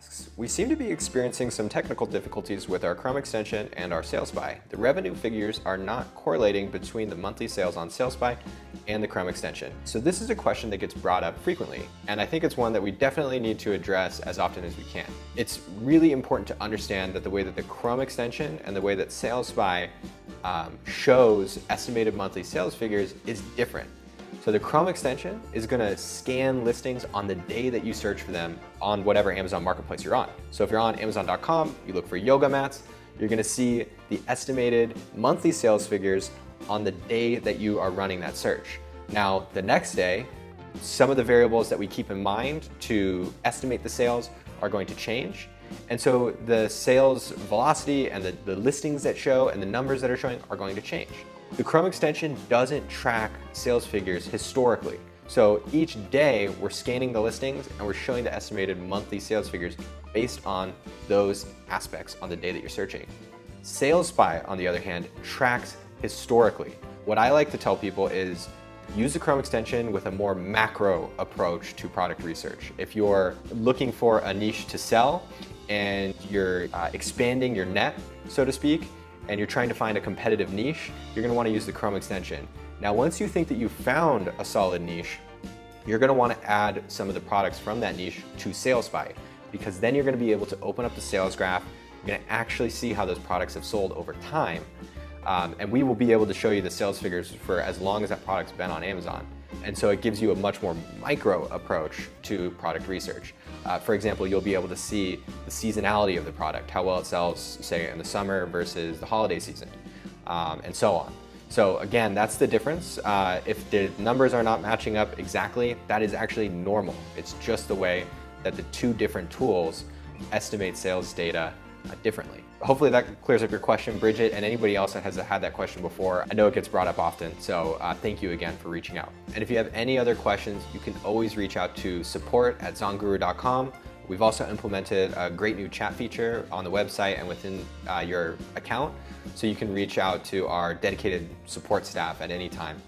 asks, we seem to be experiencing some technical difficulties with our Chrome extension and our sales by. The revenue figures are not correlating between the monthly sales on sales by and the Chrome extension. So this is a question that gets brought up frequently, and I think it's one that we definitely need to address as often as we can. It's really important to understand that the way that the Chrome extension and the way that sales by shows estimated monthly sales figures is different. So the Chrome extension is going to scan listings on the day that you search for them on whatever Amazon marketplace you're on. So if you're on Amazon.com, you look for yoga mats, you're going to see the estimated monthly sales figures on the day that you are running that search. Now, the next day, some of the variables that we keep in mind to estimate the sales are going to change. And so the sales velocity and the listings that show and the numbers that are showing are going to change. The Chrome extension doesn't track sales figures historically. So each day we're scanning the listings and we're showing the estimated monthly sales figures based on those aspects on the day that you're searching. Sales by, on the other hand, tracks historically. What I like to tell people is use the Chrome extension with a more macro approach to product research. If you're looking for a niche to sell and you're expanding your net, so to speak, and you're trying to find a competitive niche, you're going to want to use the Chrome extension. Now, once you think that you've found a solid niche, you're going to want to add some of the products from that niche to sales by, because then you're going to be able to open up the sales graph. You're going to actually see how those products have sold over time. And we will be able to show you the sales figures for as long as that product's been on Amazon. And so it gives you a much more micro approach to product research. For example, you'll be able to see the seasonality of the product, how well it sells, say, in the summer versus the holiday season, and so on. So again, that's the difference. If the numbers are not matching up exactly, that is actually normal. It's just the way that the two different tools estimate sales data differently. Hopefully that clears up your question, Bridget, and anybody else that has had that question before. I know it gets brought up often, so thank you again for reaching out. And if you have any other questions, you can always reach out to support@zonguru.com. We've also implemented a great new chat feature on the website and within your account, so you can reach out to our dedicated support staff at any time.